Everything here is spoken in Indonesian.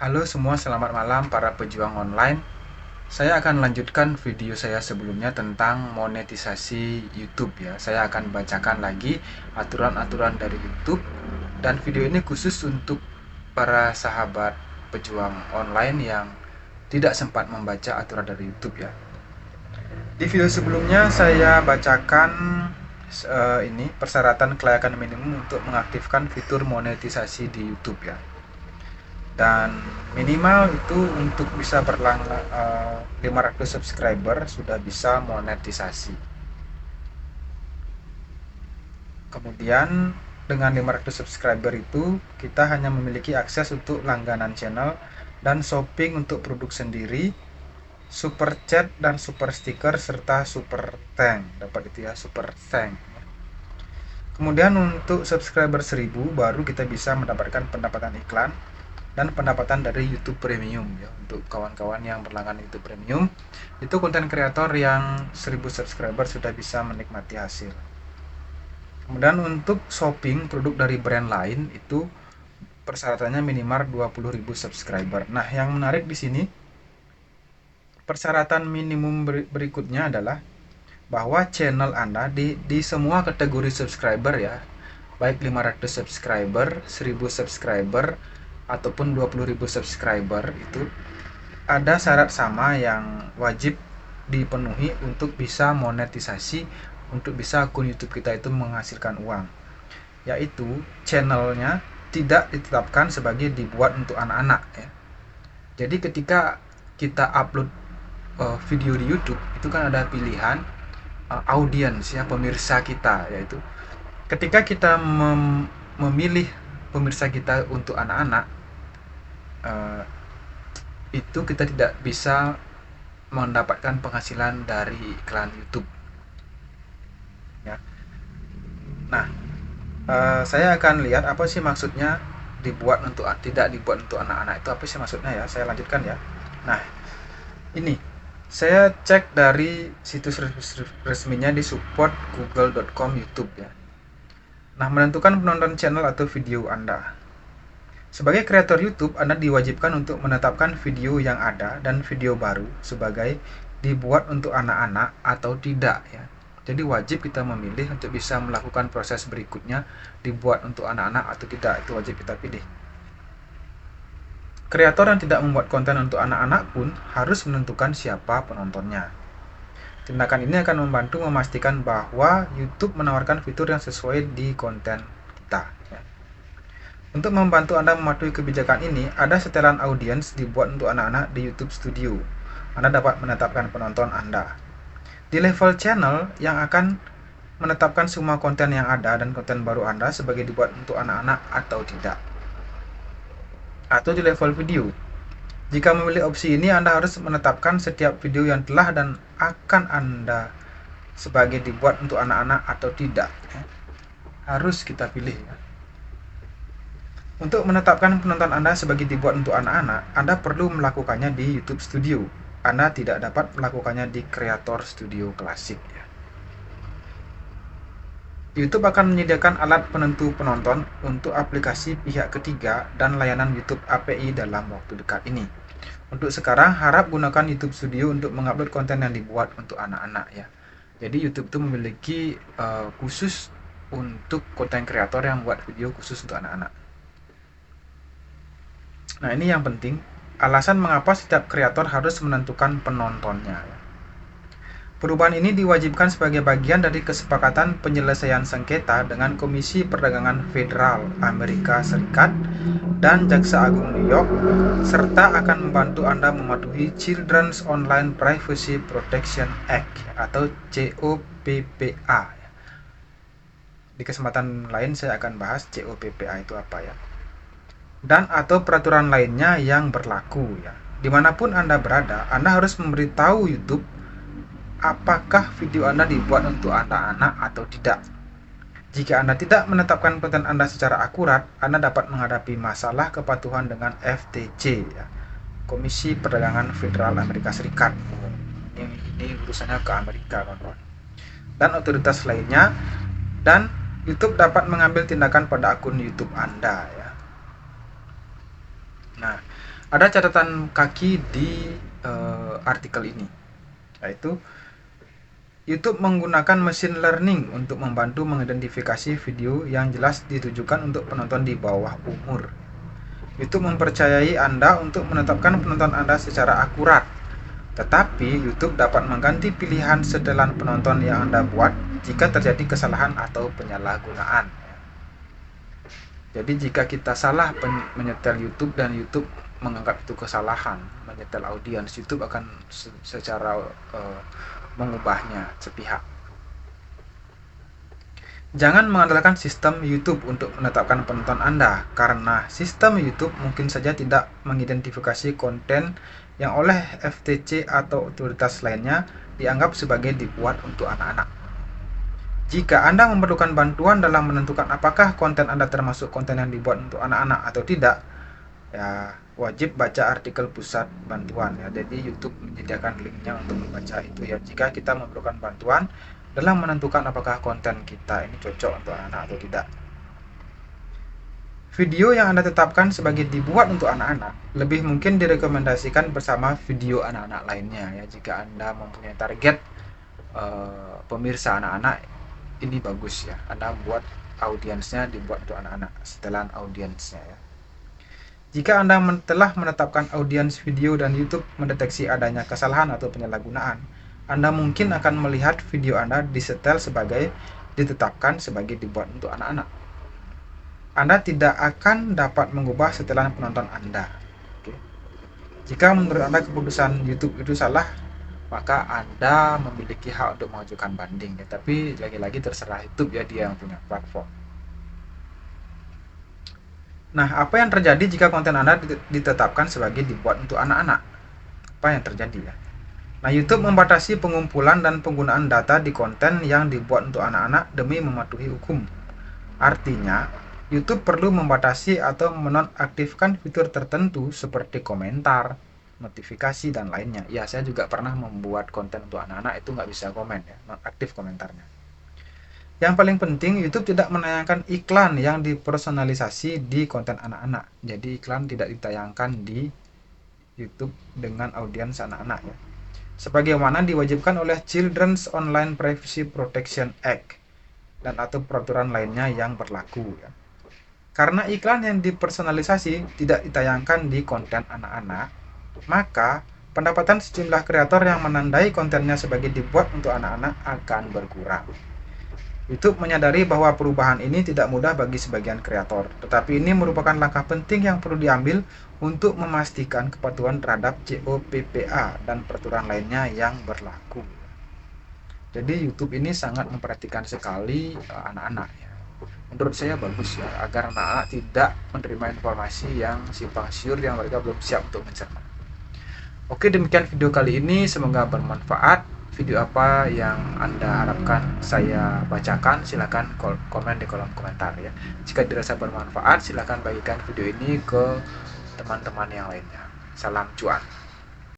Halo semua, selamat malam para pejuang online. Saya akan lanjutkan video saya sebelumnya tentang monetisasi YouTube ya. Saya akan bacakan lagi aturan-aturan dari YouTube, dan video ini khusus untuk para sahabat pejuang online yang tidak sempat membaca aturan dari YouTube ya. Di video sebelumnya saya bacakan ini persyaratan kelayakan minimum untuk mengaktifkan fitur monetisasi di YouTube ya. Dan minimal itu untuk bisa 500 subscriber sudah bisa monetisasi. Kemudian dengan 500 subscriber itu kita hanya memiliki akses untuk langganan channel dan shopping untuk produk sendiri, super chat dan super sticker serta super thank. Dapat itu ya, super thank. Kemudian untuk subscriber 1000 baru kita bisa mendapatkan pendapatan iklan dan pendapatan dari YouTube Premium ya. Untuk kawan-kawan yang berlangganan YouTube Premium, itu konten kreator yang 1000 subscriber sudah bisa menikmati hasil. Kemudian untuk shopping produk dari brand lain itu persyaratannya minimal 20.000 subscriber. Nah, yang menarik di sini persyaratan minimum berikutnya adalah bahwa channel Anda di semua kategori subscriber ya, baik 500 subscriber, 1000 subscriber ataupun 20.000 subscriber, itu ada syarat sama yang wajib dipenuhi untuk bisa monetisasi, untuk bisa akun YouTube kita itu menghasilkan uang, yaitu channelnya tidak ditetapkan sebagai dibuat untuk anak-anak ya. Jadi ketika kita upload video di YouTube itu kan ada pilihan audiens ya, pemirsa kita, yaitu ketika kita memilih pemirsa kita untuk anak-anak, itu kita tidak bisa mendapatkan penghasilan dari iklan YouTube ya. Nah, saya akan lihat apa sih maksudnya tidak dibuat untuk anak-anak itu, apa sih maksudnya ya. Saya lanjutkan ya. Nah, ini saya cek dari situs resminya di support google.com YouTube ya. Nah, menentukan penonton channel atau video Anda. Sebagai kreator YouTube, Anda diwajibkan untuk menetapkan video yang ada dan video baru sebagai dibuat untuk anak-anak atau tidak ya. Jadi wajib kita memilih untuk bisa melakukan proses berikutnya, dibuat untuk anak-anak atau tidak, itu wajib kita pilih. Kreator yang tidak membuat konten untuk anak-anak pun harus menentukan siapa penontonnya. Tindakan ini akan membantu memastikan bahwa YouTube menawarkan fitur yang sesuai di konten kita ya. Untuk membantu Anda mematuhi kebijakan ini, ada setelan audiens dibuat untuk anak-anak di YouTube Studio. Anda dapat menetapkan penonton Anda. Di level channel yang akan menetapkan semua konten yang ada dan konten baru Anda sebagai dibuat untuk anak-anak atau tidak. Atau di level video. Jika memilih opsi ini, Anda harus menetapkan setiap video yang telah dan akan Anda sebagai dibuat untuk anak-anak atau tidak. Harus kita pilih ya. Untuk menetapkan penonton Anda sebagai dibuat untuk anak-anak, Anda perlu melakukannya di YouTube Studio. Anda tidak dapat melakukannya di Creator Studio Classic ya. YouTube akan menyediakan alat penentu penonton untuk aplikasi pihak ketiga dan layanan YouTube API dalam waktu dekat ini. Untuk sekarang, harap gunakan YouTube Studio untuk mengupload konten yang dibuat untuk anak-anak ya. Jadi YouTube itu memiliki khusus untuk konten kreator yang buat video khusus untuk anak-anak. Nah, ini yang penting, alasan mengapa setiap kreator harus menentukan penontonnya. Perubahan ini diwajibkan sebagai bagian dari kesepakatan penyelesaian sengketa dengan Komisi Perdagangan Federal Amerika Serikat dan Jaksa Agung New York, serta akan membantu Anda mematuhi Children's Online Privacy Protection Act atau COPPA. Di kesempatan lain saya akan bahas COPPA itu apa ya, dan atau peraturan lainnya yang berlaku ya. Dimanapun Anda berada, Anda harus memberitahu YouTube apakah video Anda dibuat untuk anak-anak atau tidak. Jika Anda tidak menetapkan konten Anda secara akurat, Anda dapat menghadapi masalah kepatuhan dengan FTC ya, Komisi Perdagangan Federal Amerika Serikat. Ini urusannya ke Amerika kawan-kawan, dan otoritas lainnya, dan YouTube dapat mengambil tindakan pada akun YouTube Anda ya. Nah, ada catatan kaki di artikel ini, yaitu YouTube menggunakan mesin learning untuk membantu mengidentifikasi video yang jelas ditujukan untuk penonton di bawah umur. YouTube mempercayai Anda untuk menetapkan penonton Anda secara akurat, tetapi YouTube dapat mengganti pilihan setelan penonton yang Anda buat jika terjadi kesalahan atau penyalahgunaan. Jadi jika kita salah menyetel YouTube dan YouTube menganggap itu kesalahan, menyetel audiens, YouTube akan secara mengubahnya sepihak. Jangan mengandalkan sistem YouTube untuk menetapkan penonton Anda, karena sistem YouTube mungkin saja tidak mengidentifikasi konten yang oleh FTC atau otoritas lainnya dianggap sebagai dibuat untuk anak-anak. Jika Anda memerlukan bantuan dalam menentukan apakah konten Anda termasuk konten yang dibuat untuk anak-anak atau tidak, ya wajib baca artikel pusat bantuan ya. Jadi YouTube menyediakan linknya untuk membaca itu ya. Jika kita memerlukan bantuan dalam menentukan apakah konten kita ini cocok untuk anak-anak atau tidak. Video yang Anda tetapkan sebagai dibuat untuk anak-anak lebih mungkin direkomendasikan bersama video anak-anak lainnya ya. Jika Anda mempunyai target pemirsa anak-anak, ini bagus ya, Anda buat audiensnya dibuat untuk anak-anak, setelan audiensnya ya. Jika Anda telah menetapkan audiens video dan YouTube mendeteksi adanya kesalahan atau penyalahgunaan, Anda mungkin akan melihat video Anda ditetapkan sebagai dibuat untuk anak-anak. Anda tidak akan dapat mengubah setelan penonton Anda. Oke. Jika menurut Anda keputusan YouTube itu salah, maka Anda memiliki hak untuk mengajukan banding ya. Tapi lagi-lagi terserah YouTube ya, dia yang punya platform. Nah, apa yang terjadi jika konten Anda ditetapkan sebagai dibuat untuk anak-anak? Apa yang terjadi ya? Nah, YouTube membatasi pengumpulan dan penggunaan data di konten yang dibuat untuk anak-anak demi mematuhi hukum. Artinya, YouTube perlu membatasi atau menonaktifkan fitur tertentu seperti komentar, notifikasi dan lainnya. Ya, saya juga pernah membuat konten untuk anak-anak, itu nggak bisa komen ya, nonaktif komentarnya. Yang paling penting, YouTube tidak menayangkan iklan yang dipersonalisasi di konten anak-anak. Jadi iklan tidak ditayangkan di YouTube dengan audiens anak-anak ya. Sebagaimana diwajibkan oleh Children's Online Privacy Protection Act dan atau peraturan lainnya yang berlaku ya. Karena iklan yang dipersonalisasi tidak ditayangkan di konten anak-anak, maka pendapatan sejumlah kreator yang menandai kontennya sebagai dibuat untuk anak-anak akan berkurang. YouTube menyadari bahwa perubahan ini tidak mudah bagi sebagian kreator, tetapi ini merupakan langkah penting yang perlu diambil untuk memastikan kepatuhan terhadap COPPA dan peraturan lainnya yang berlaku. Jadi YouTube ini sangat memperhatikan sekali anak-anak ya. Menurut saya bagus ya, agar anak-anak tidak menerima informasi yang simpang siur yang mereka belum siap untuk mencerna. Oke, demikian video kali ini, semoga bermanfaat. Video apa yang Anda harapkan saya bacakan, silakan komen di kolom komentar ya. Jika dirasa bermanfaat, silakan bagikan video ini ke teman-teman yang lainnya. Salam cuan.